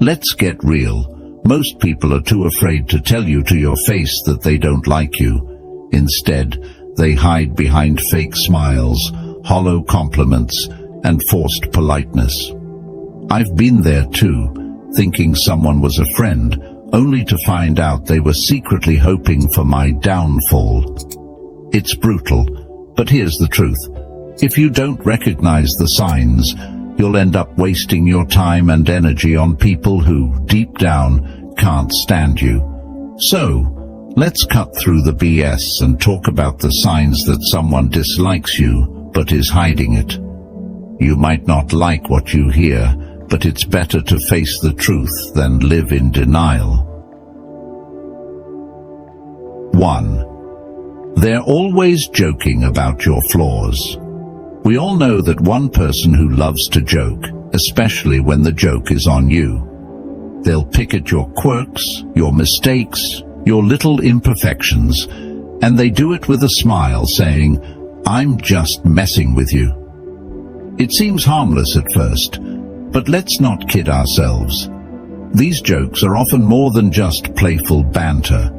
Let's get real. Most people are too afraid to tell you to your face that they don't like you. Instead, they hide behind fake smiles, hollow compliments, and forced politeness. I've been there too, thinking someone was a friend, only to find out they were secretly hoping for my downfall. It's brutal, but here's the truth. If you don't recognize the signs, you'll end up wasting your time and energy on people who, deep down, can't stand you. So, let's cut through the BS and talk about the signs that someone dislikes you, but is hiding it. You might not like what you hear, but it's better to face the truth than live in denial. 1. They're always joking about your flaws. We all know that one person who loves to joke, especially when the joke is on you. They'll pick at your quirks, your mistakes, your little imperfections, and they do it with a smile, saying, "I'm just messing with you." It seems harmless at first, but let's not kid ourselves. These jokes are often more than just playful banter.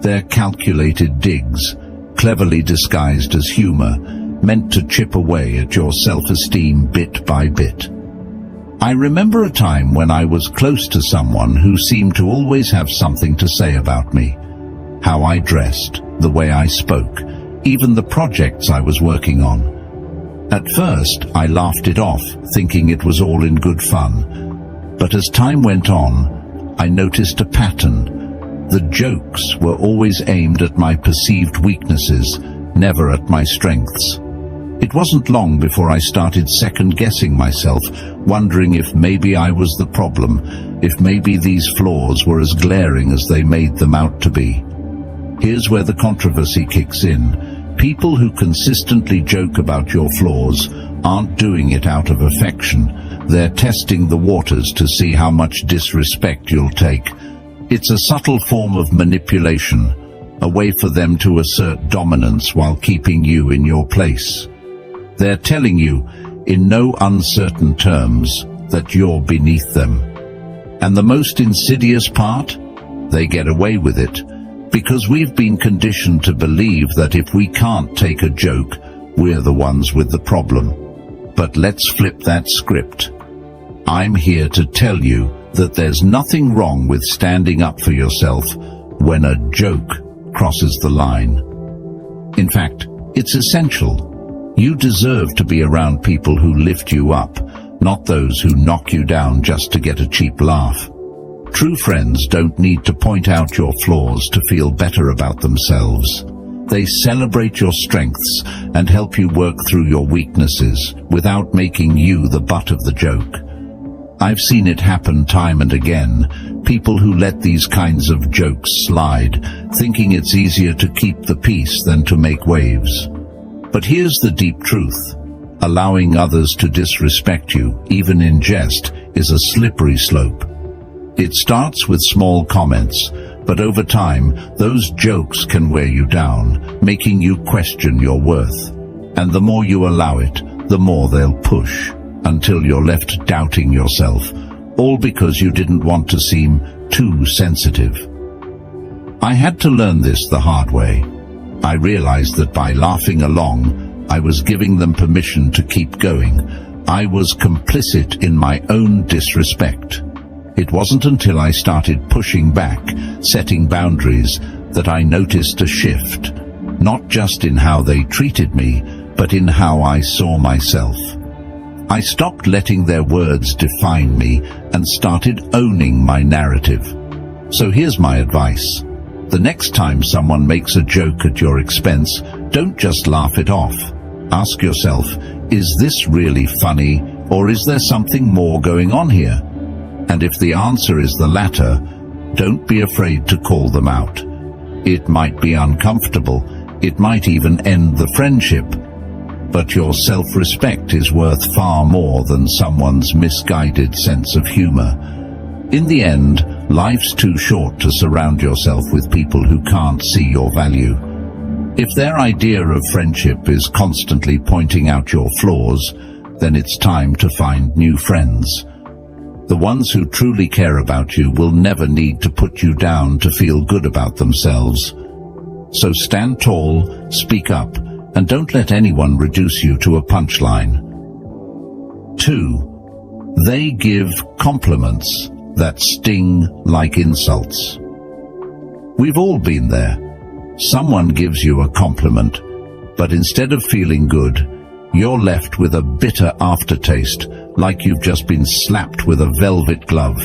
They're calculated digs, cleverly disguised as humor, meant to chip away at your self-esteem bit by bit. I remember a time when I was close to someone who seemed to always have something to say about me. How I dressed, the way I spoke, even the projects I was working on. At first, I laughed it off, thinking it was all in good fun. But as time went on, I noticed a pattern. The jokes were always aimed at my perceived weaknesses, never at my strengths. It wasn't long before I started second-guessing myself, wondering if maybe I was the problem, if maybe these flaws were as glaring as they made them out to be. Here's where the controversy kicks in. People who consistently joke about your flaws aren't doing it out of affection. They're testing the waters to see how much disrespect you'll take. It's a subtle form of manipulation, a way for them to assert dominance while keeping you in your place. They're telling you, in no uncertain terms, that you're beneath them. And the most insidious part? They get away with it, because we've been conditioned to believe that if we can't take a joke, we're the ones with the problem. But let's flip that script. I'm here to tell you that there's nothing wrong with standing up for yourself when a joke crosses the line. In fact, it's essential. You deserve to be around people who lift you up, not those who knock you down just to get a cheap laugh. True friends don't need to point out your flaws to feel better about themselves. They celebrate your strengths and help you work through your weaknesses without making you the butt of the joke. I've seen it happen time and again. People who let these kinds of jokes slide, thinking it's easier to keep the peace than to make waves. But here's the deep truth. Allowing others to disrespect you, even in jest, is a slippery slope. It starts with small comments, but over time, those jokes can wear you down, making you question your worth. And the more you allow it, the more they'll push, until you're left doubting yourself, all because you didn't want to seem too sensitive. I had to learn this the hard way. I realized that by laughing along, I was giving them permission to keep going. I was complicit in my own disrespect. It wasn't until I started pushing back, setting boundaries, that I noticed a shift, not just in how they treated me, but in how I saw myself. I stopped letting their words define me and started owning my narrative. So here's my advice. The next time someone makes a joke at your expense, don't just laugh it off. Ask yourself, is this really funny, or is there something more going on here? And if the answer is the latter, don't be afraid to call them out. It might be uncomfortable, it might even end the friendship, but your self-respect is worth far more than someone's misguided sense of humor. In the end, life's too short to surround yourself with people who can't see your value. If their idea of friendship is constantly pointing out your flaws, then it's time to find new friends. The ones who truly care about you will never need to put you down to feel good about themselves. So stand tall, speak up, and don't let anyone reduce you to a punchline. 2. They give compliments that sting like insults. We've all been there. Someone gives you a compliment, but instead of feeling good, you're left with a bitter aftertaste, like you've just been slapped with a velvet glove.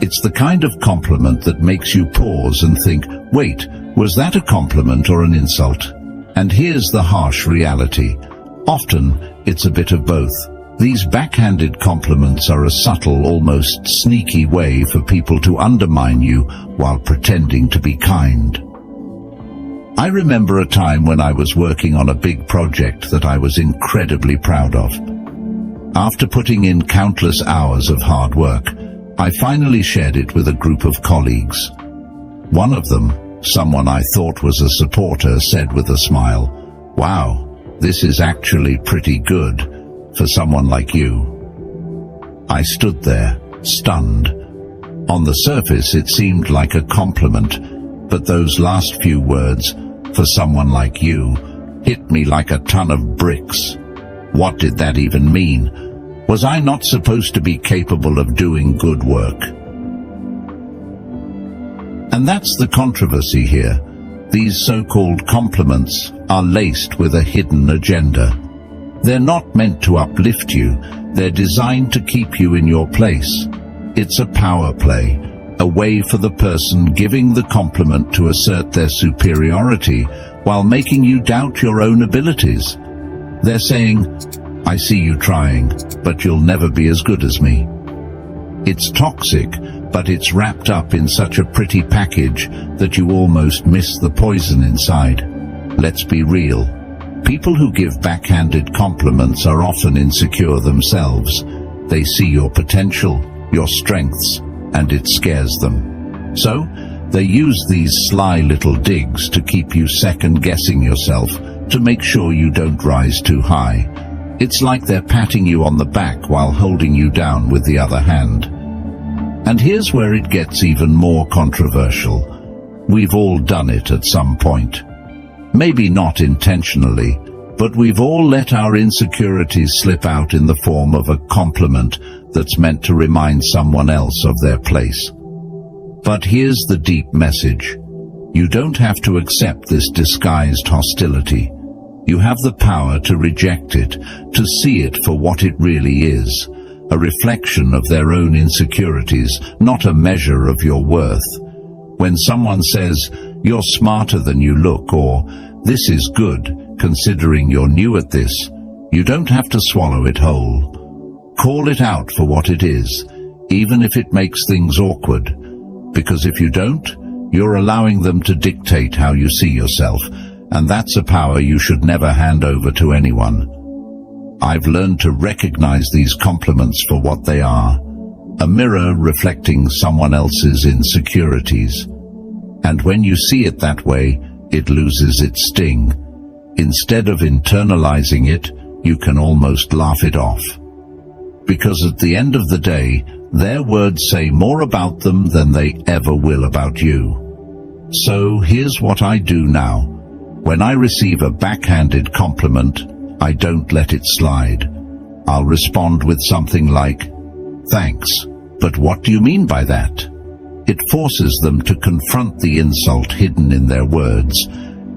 It's the kind of compliment that makes you pause and think, wait, was that a compliment or an insult? And here's the harsh reality. Often, it's a bit of both. These backhanded compliments are a subtle, almost sneaky way for people to undermine you while pretending to be kind. I remember a time when I was working on a big project that I was incredibly proud of. After putting in countless hours of hard work, I finally shared it with a group of colleagues. One of them, someone I thought was a supporter, said with a smile, "Wow, this is actually pretty good for someone like you." I stood there, stunned. On the surface it seemed like a compliment, but those last few words, "for someone like you," hit me like a ton of bricks. What did that even mean? Was I not supposed to be capable of doing good work? And that's the controversy here. These so-called compliments are laced with a hidden agenda. They're not meant to uplift you, they're designed to keep you in your place. It's a power play, a way for the person giving the compliment to assert their superiority while making you doubt your own abilities. They're saying, "I see you trying, but you'll never be as good as me." It's toxic, but it's wrapped up in such a pretty package that you almost miss the poison inside. Let's be real. People who give backhanded compliments are often insecure themselves. They see your potential, your strengths, and it scares them. So, they use these sly little digs to keep you second-guessing yourself, to make sure you don't rise too high. It's like they're patting you on the back while holding you down with the other hand. And here's where it gets even more controversial. We've all done it at some point. Maybe not intentionally, but we've all let our insecurities slip out in the form of a compliment that's meant to remind someone else of their place. But here's the deep message. You don't have to accept this disguised hostility. You have the power to reject it, to see it for what it really is, a reflection of their own insecurities, not a measure of your worth. When someone says, "You're smarter than you look," or "This is good, considering you're new at this," you don't have to swallow it whole. Call it out for what it is, even if it makes things awkward. Because if you don't, you're allowing them to dictate how you see yourself, and that's a power you should never hand over to anyone. I've learned to recognize these compliments for what they are, a mirror reflecting someone else's insecurities. And when you see it that way, it loses its sting. Instead of internalizing it, you can almost laugh it off. Because at the end of the day, their words say more about them than they ever will about you. So here's what I do now. When I receive a backhanded compliment, I don't let it slide. I'll respond with something like, "Thanks, but what do you mean by that?" It forces them to confront the insult hidden in their words,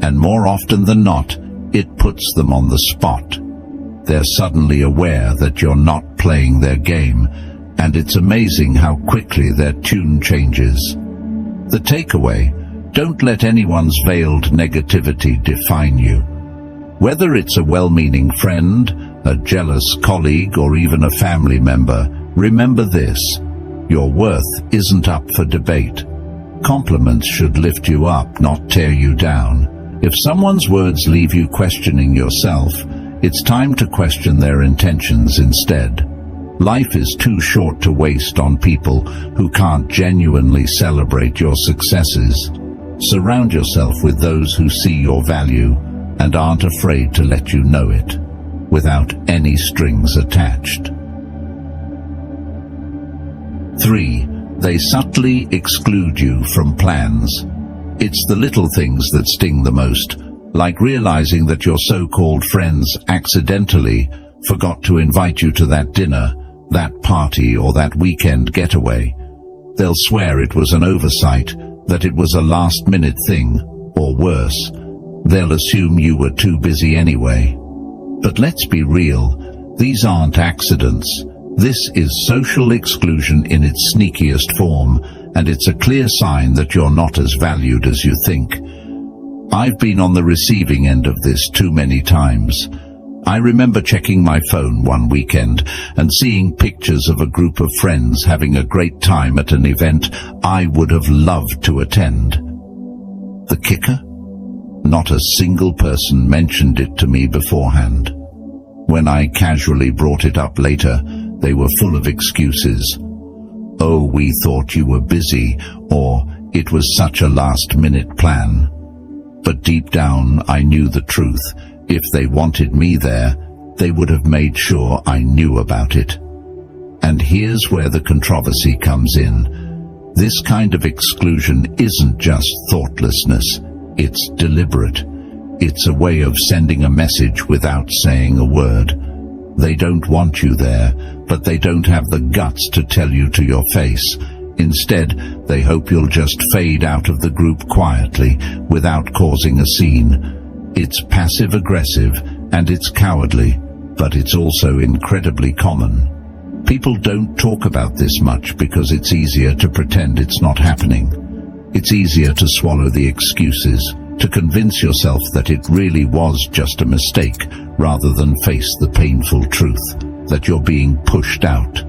and more often than not, it puts them on the spot. They're suddenly aware that you're not playing their game, and it's amazing how quickly their tune changes. The takeaway: don't let anyone's veiled negativity define you. Whether it's a well-meaning friend, a jealous colleague, or even a family member, remember this: your worth isn't up for debate. Compliments should lift you up, not tear you down. If someone's words leave you questioning yourself, it's time to question their intentions instead. Life is too short to waste on people who can't genuinely celebrate your successes. Surround yourself with those who see your value and aren't afraid to let you know it, without any strings attached. 3. They subtly exclude you from plans. It's the little things that sting the most, like realizing that your so-called friends accidentally forgot to invite you to that dinner, that party, or that weekend getaway. They'll swear it was an oversight, that it was a last-minute thing, or worse, they'll assume you were too busy anyway. But let's be real, these aren't accidents. This is social exclusion in its sneakiest form, and it's a clear sign that you're not as valued as you think. I've been on the receiving end of this too many times. I remember checking my phone one weekend and seeing pictures of a group of friends having a great time at an event I would have loved to attend. The kicker? Not a single person mentioned it to me beforehand. When I casually brought it up later, they were full of excuses. "Oh, we thought you were busy," or "it was such a last-minute plan." But deep down, I knew the truth. If they wanted me there, they would have made sure I knew about it. And here's where the controversy comes in. This kind of exclusion isn't just thoughtlessness, it's deliberate. It's a way of sending a message without saying a word. They don't want you there, but they don't have the guts to tell you to your face. Instead, they hope you'll just fade out of the group quietly, without causing a scene. It's passive-aggressive, and it's cowardly, but it's also incredibly common. People don't talk about this much because it's easier to pretend it's not happening. It's easier to swallow the excuses, to convince yourself that it really was just a mistake, rather than face the painful truth that you're being pushed out.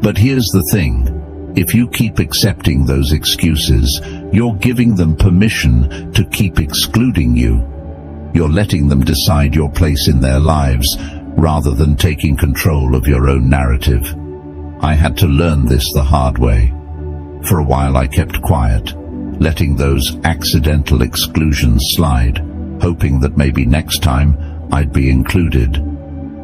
But here's the thing. If you keep accepting those excuses, you're giving them permission to keep excluding you. You're letting them decide your place in their lives, rather than taking control of your own narrative. I had to learn this the hard way. For a while I kept quiet, letting those accidental exclusions slide, hoping that maybe next time I'd be included.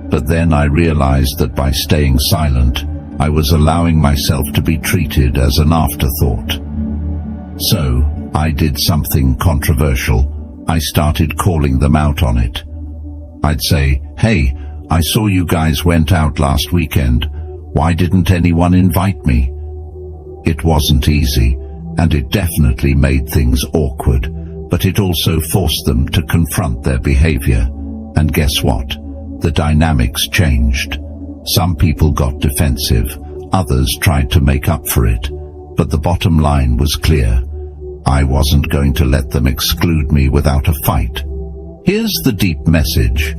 But then I realized that by staying silent, I was allowing myself to be treated as an afterthought. So, I did something controversial. I started calling them out on it. I'd say, "Hey, I saw you guys went out last weekend. Why didn't anyone invite me?" It wasn't easy, and it definitely made things awkward, but it also forced them to confront their behavior. And guess what? The dynamics changed. Some people got defensive, others tried to make up for it, but the bottom line was clear. I wasn't going to let them exclude me without a fight. Here's the deep message.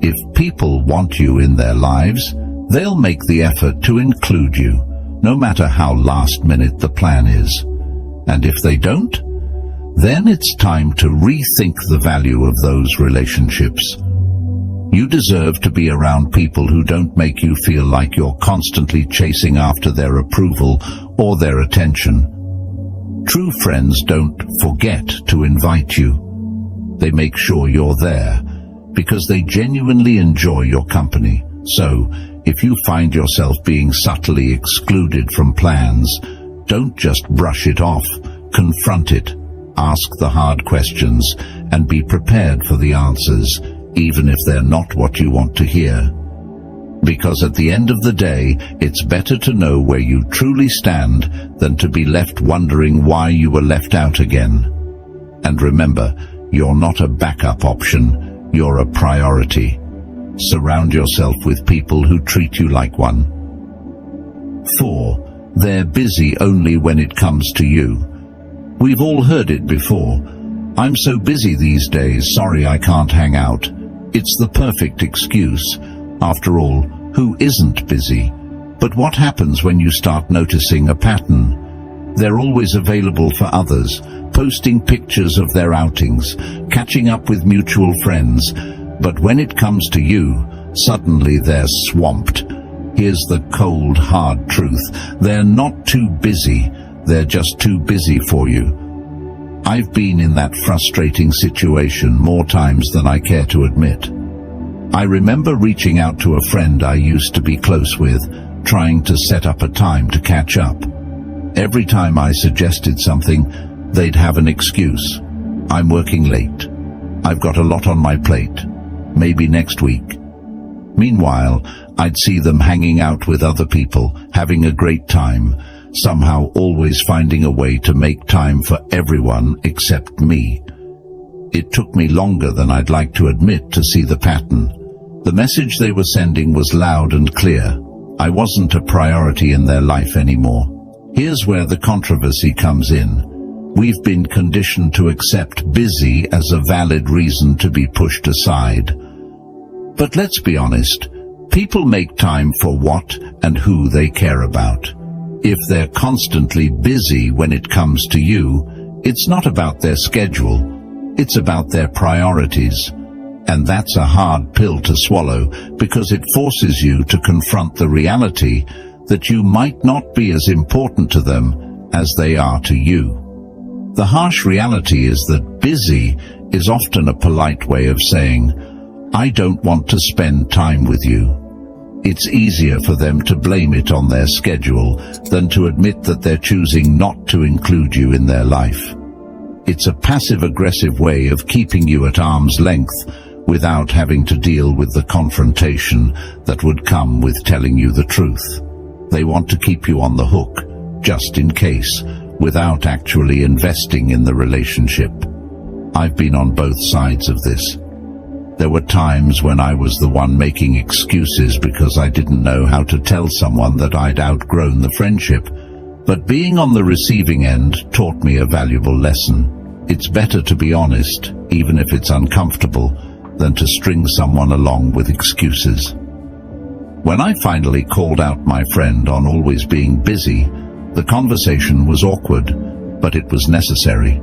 If people want you in their lives, they'll make the effort to include you, no matter how last-minute the plan is. And if they don't, then it's time to rethink the value of those relationships. You deserve to be around people who don't make you feel like you're constantly chasing after their approval or their attention. True friends don't forget to invite you. They make sure you're there because they genuinely enjoy your company. So, if you find yourself being subtly excluded from plans, don't just brush it off. Confront it. Ask the hard questions and be prepared for the answers, even if they're not what you want to hear. Because at the end of the day, it's better to know where you truly stand than to be left wondering why you were left out again. And remember, you're not a backup option, you're a priority. Surround yourself with people who treat you like one. 4. They're busy only when it comes to you. We've all heard it before. "I'm so busy these days, sorry I can't hang out." It's the perfect excuse. After all, who isn't busy? But what happens when you start noticing a pattern? They're always available for others, posting pictures of their outings, catching up with mutual friends. But when it comes to you, suddenly they're swamped. Here's the cold, hard truth. They're not too busy. They're just too busy for you. I've been in that frustrating situation more times than I care to admit. I remember reaching out to a friend I used to be close with, trying to set up a time to catch up. Every time I suggested something, they'd have an excuse. I'm working late. I've got a lot on my plate. Maybe next week. Meanwhile, I'd see them hanging out with other people, having a great time, somehow always finding a way to make time for everyone except me. It took me longer than I'd like to admit to see the pattern. The message they were sending was loud and clear. I wasn't a priority in their life anymore. Here's where the controversy comes in. We've been conditioned to accept busy as a valid reason to be pushed aside. But let's be honest, people make time for what and who they care about. If they're constantly busy when it comes to you, it's not about their schedule, it's about their priorities. And that's a hard pill to swallow because it forces you to confront the reality that you might not be as important to them as they are to you. The harsh reality is that busy is often a polite way of saying, I don't want to spend time with you. It's easier for them to blame it on their schedule than to admit that they're choosing not to include you in their life. It's a passive-aggressive way of keeping you at arm's length without having to deal with the confrontation that would come with telling you the truth. They want to keep you on the hook, just in case, without actually investing in the relationship. I've been on both sides of this. There were times when I was the one making excuses because I didn't know how to tell someone that I'd outgrown the friendship, but being on the receiving end taught me a valuable lesson. It's better to be honest, even if it's uncomfortable, than to string someone along with excuses. When I finally called out my friend on always being busy, the conversation was awkward, but it was necessary.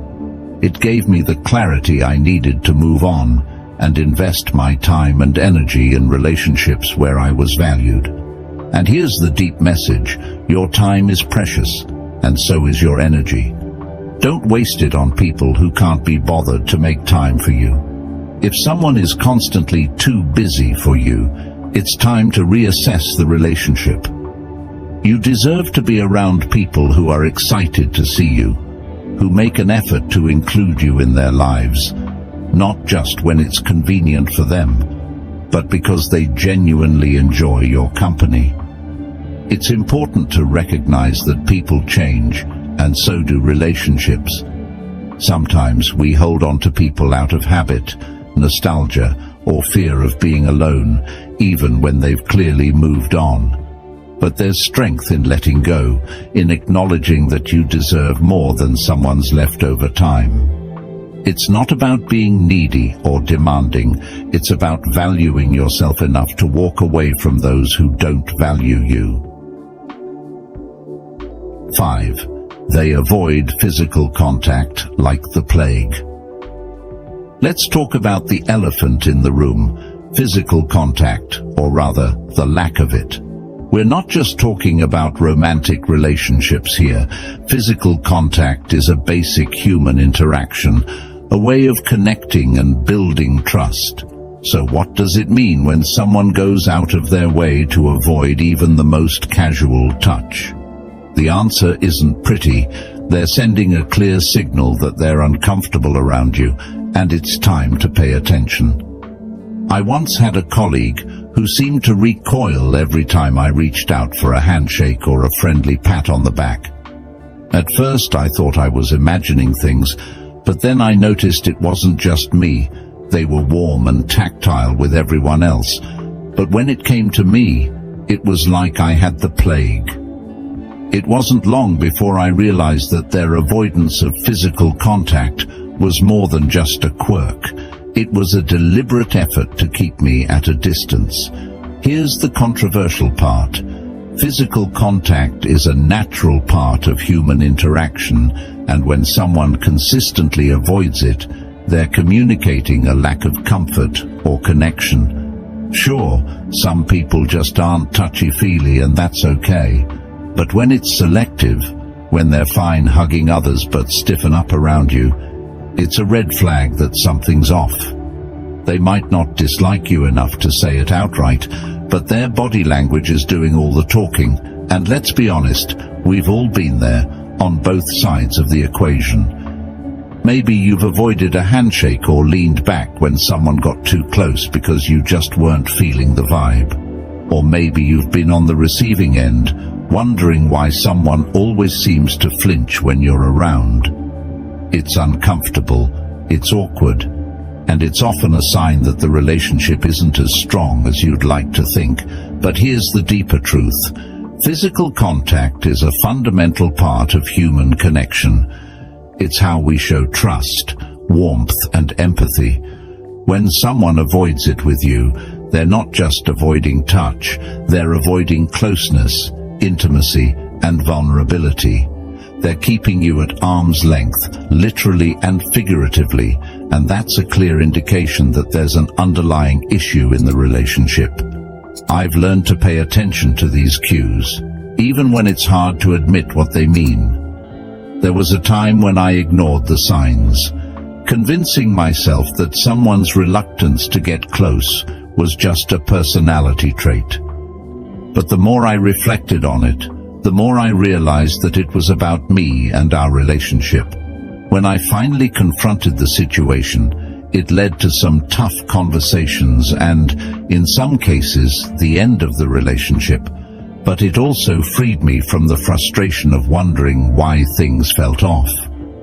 It gave me the clarity I needed to move on and invest my time and energy in relationships where I was valued. And here's the deep message: your time is precious, and so is your energy. Don't waste it on people who can't be bothered to make time for you. If someone is constantly too busy for you, it's time to reassess the relationship. You deserve to be around people who are excited to see you, who make an effort to include you in their lives, not just when it's convenient for them, but because they genuinely enjoy your company. It's important to recognize that people change, and so do relationships. Sometimes we hold on to people out of habit, nostalgia, or fear of being alone, even when they've clearly moved on. But there's strength in letting go, in acknowledging that you deserve more than someone's leftover time. It's not about being needy or demanding, it's about valuing yourself enough to walk away from those who don't value you. 5. They avoid physical contact like the plague. Let's talk about the elephant in the room, physical contact, or rather, the lack of it. We're not just talking about romantic relationships here. Physical contact is a basic human interaction, a way of connecting and building trust. So what does it mean when someone goes out of their way to avoid even the most casual touch? The answer isn't pretty. They're sending a clear signal that they're uncomfortable around you, and it's time to pay attention. I once had a colleague who seemed to recoil every time I reached out for a handshake or a friendly pat on the back. At first I thought I was imagining things, but then I noticed it wasn't just me. They were warm and tactile with everyone else. But when it came to me, it was like I had the plague. It wasn't long before I realized that their avoidance of physical contact was more than just a quirk. It was a deliberate effort to keep me at a distance. Here's the controversial part. Physical contact is a natural part of human interaction, and when someone consistently avoids it, they're communicating a lack of comfort or connection. Sure, some people just aren't touchy-feely, and that's okay. But when it's selective, when they're fine hugging others but stiffen up around you, it's a red flag that something's off. They might not dislike you enough to say it outright, but their body language is doing all the talking. And let's be honest, we've all been there, on both sides of the equation. Maybe you've avoided a handshake or leaned back when someone got too close because you just weren't feeling the vibe. Or maybe you've been on the receiving end, wondering why someone always seems to flinch when you're around. It's uncomfortable, it's awkward, and it's often a sign that the relationship isn't as strong as you'd like to think. But here's the deeper truth. Physical contact is a fundamental part of human connection. It's how we show trust, warmth, and empathy. When someone avoids it with you, they're not just avoiding touch, they're avoiding closeness, intimacy, and vulnerability. They're keeping you at arm's length, literally and figuratively, and that's a clear indication that there's an underlying issue in the relationship. I've learned to pay attention to these cues, even when it's hard to admit what they mean. There was a time when I ignored the signs, convincing myself that someone's reluctance to get close was just a personality trait. But the more I reflected on it, the more I realized that it was about me and our relationship. When I finally confronted the situation, it led to some tough conversations and, in some cases, the end of the relationship. But it also freed me from the frustration of wondering why things felt off.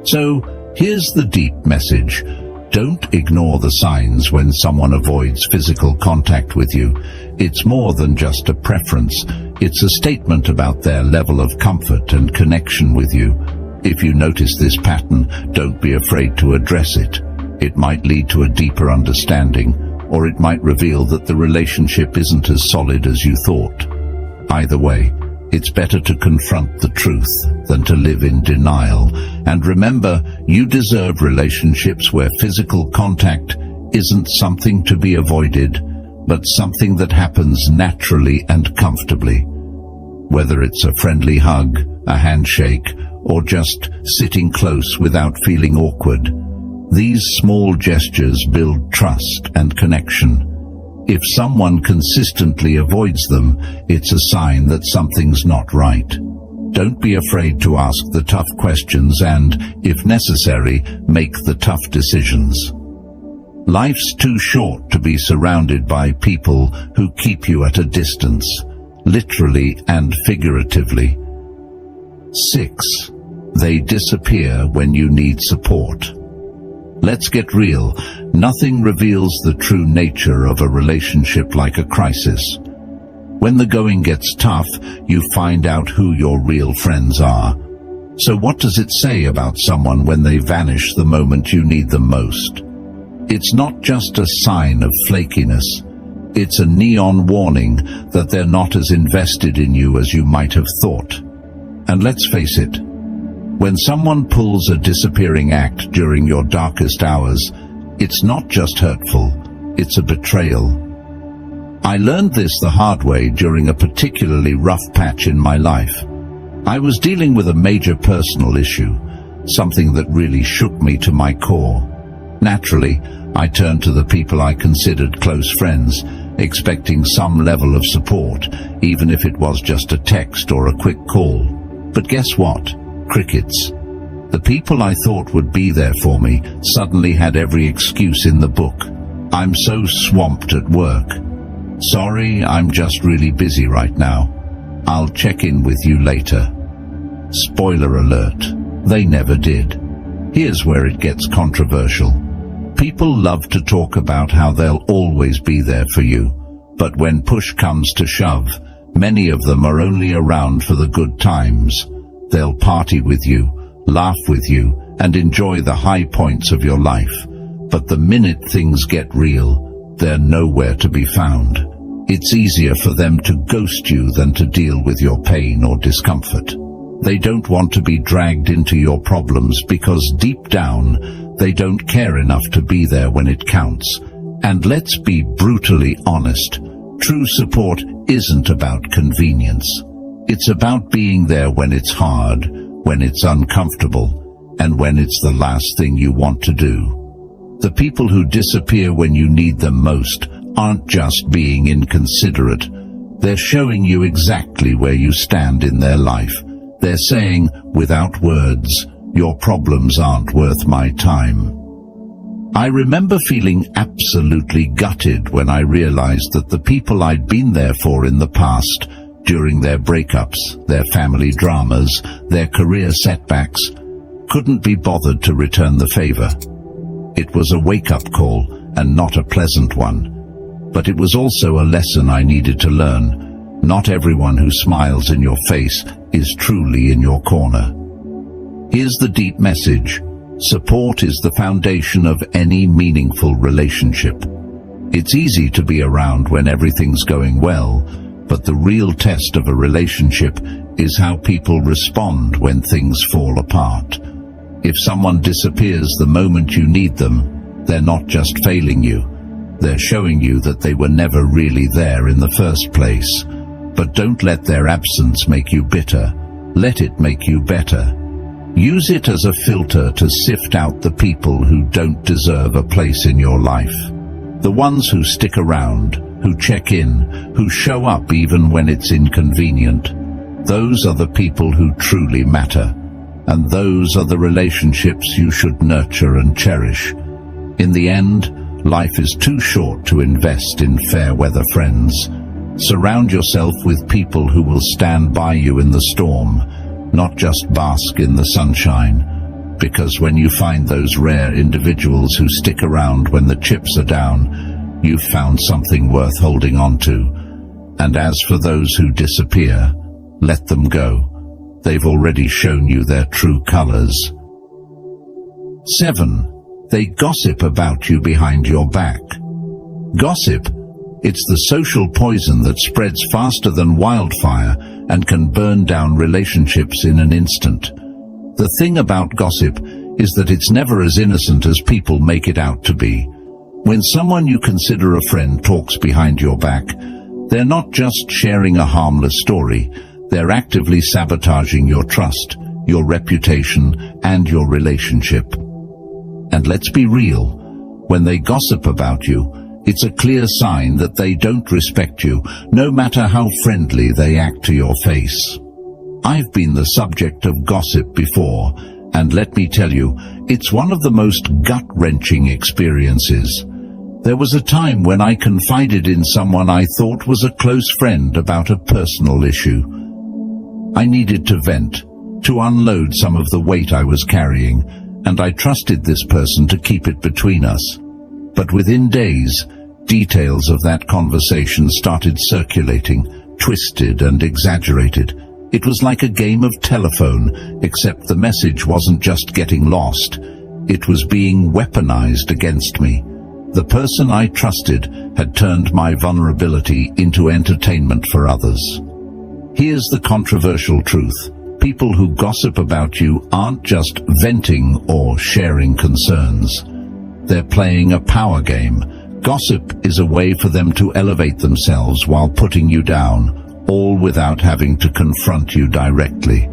So, here's the deep message. Don't ignore the signs when someone avoids physical contact with you. It's more than just a preference. It's a statement about their level of comfort and connection with you. If you notice this pattern, don't be afraid to address it. It might lead to a deeper understanding, or it might reveal that the relationship isn't as solid as you thought. Either way, it's better to confront the truth than to live in denial. And remember, you deserve relationships where physical contact isn't something to be avoided, but something that happens naturally and comfortably. Whether it's a friendly hug, a handshake, or just sitting close without feeling awkward, these small gestures build trust and connection. If someone consistently avoids them, it's a sign that something's not right. Don't be afraid to ask the tough questions and, if necessary, make the tough decisions. Life's too short to be surrounded by people who keep you at a distance, literally and figuratively. 6. They disappear when you need support. Let's get real. Nothing reveals the true nature of a relationship like a crisis. When the going gets tough, you find out who your real friends are. So what does it say about someone when they vanish the moment you need them most? It's not just a sign of flakiness. It's a neon warning that they're not as invested in you as you might have thought. And let's face it, when someone pulls a disappearing act during your darkest hours, it's not just hurtful, it's a betrayal. I learned this the hard way during a particularly rough patch in my life. I was dealing with a major personal issue, something that really shook me to my core. Naturally, I turned to the people I considered close friends, expecting some level of support, even if it was just a text or a quick call. But guess what? Crickets. The people I thought would be there for me suddenly had every excuse in the book. I'm so swamped at work. Sorry, I'm just really busy right now. I'll check in with you later. Spoiler alert, they never did. Here's where it gets controversial. People love to talk about how they'll always be there for you, but when push comes to shove, many of them are only around for the good times. They'll party with you, laugh with you, and enjoy the high points of your life. But the minute things get real, they're nowhere to be found. It's easier for them to ghost you than to deal with your pain or discomfort. They don't want to be dragged into your problems because deep down, they don't care enough to be there when it counts. And let's be brutally honest, true support isn't about convenience. It's about being there when it's hard, when it's uncomfortable, and when it's the last thing you want to do. The people who disappear when you need them most aren't just being inconsiderate. They're showing you exactly where you stand in their life. They're saying, without words, your problems aren't worth my time. I remember feeling absolutely gutted when I realized that the people I'd been there for in the past, during their breakups, their family dramas, their career setbacks, couldn't be bothered to return the favor. It was a wake-up call, and not a pleasant one. But it was also a lesson I needed to learn. Not everyone who smiles in your face is truly in your corner. Here's the deep message. Support is the foundation of any meaningful relationship. It's easy to be around when everything's going well, but the real test of a relationship is how people respond when things fall apart. If someone disappears the moment you need them, they're not just failing you. They're showing you that they were never really there in the first place. But don't let their absence make you bitter. Let it make you better. Use it as a filter to sift out the people who don't deserve a place in your life. The ones who stick around, who check in, who show up even when it's inconvenient. Those are the people who truly matter. And those are the relationships you should nurture and cherish. In the end, life is too short to invest in fair-weather friends. Surround yourself with people who will stand by you in the storm, not just bask in the sunshine, because when you find those rare individuals who stick around when the chips are down, you've found something worth holding on to. And as for those who disappear, let them go. They've already shown you their true colors. 7. They gossip about you behind your back. Gossip, it's the social poison that spreads faster than wildfire and can burn down relationships in an instant. The thing about gossip is that it's never as innocent as people make it out to be. When someone you consider a friend talks behind your back, they're not just sharing a harmless story, they're actively sabotaging your trust, your reputation, and your relationship. And let's be real, when they gossip about you, it's a clear sign that they don't respect you, no matter how friendly they act to your face. I've been the subject of gossip before, and let me tell you, it's one of the most gut-wrenching experiences. There was a time when I confided in someone I thought was a close friend about a personal issue. I needed to vent, to unload some of the weight I was carrying, and I trusted this person to keep it between us. But within days, details of that conversation started circulating, twisted and exaggerated. It was like a game of telephone, except the message wasn't just getting lost. It was being weaponized against me. The person I trusted had turned my vulnerability into entertainment for others. Here's the controversial truth. People who gossip about you aren't just venting or sharing concerns. They're playing a power game. Gossip is a way for them to elevate themselves while putting you down, all without having to confront you directly.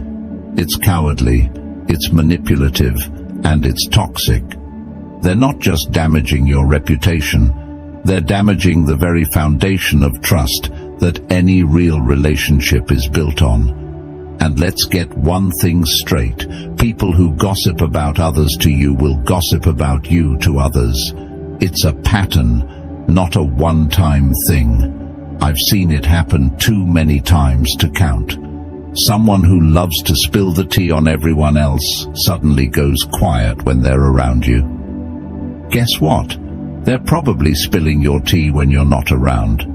It's cowardly, it's manipulative, and it's toxic. They're not just damaging your reputation, they're damaging the very foundation of trust that any real relationship is built on. And let's get one thing straight. People who gossip about others to you will gossip about you to others. It's a pattern, not a one-time thing. I've seen it happen too many times to count. Someone who loves to spill the tea on everyone else suddenly goes quiet when they're around you. Guess what? They're probably spilling your tea when you're not around.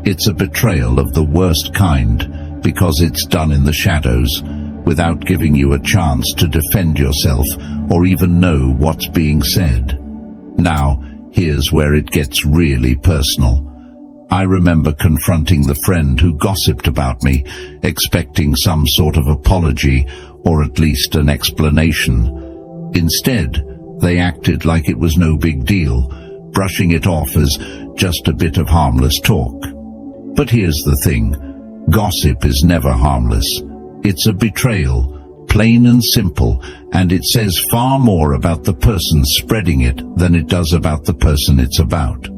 It's a betrayal of the worst kind, because it's done in the shadows, without giving you a chance to defend yourself or even know what's being said. Now, here's where it gets really personal. I remember confronting the friend who gossiped about me, expecting some sort of apology or at least an explanation. Instead, they acted like it was no big deal, brushing it off as just a bit of harmless talk. But here's the thing. Gossip is never harmless. It's a betrayal, plain and simple, and it says far more about the person spreading it than it does about the person it's about.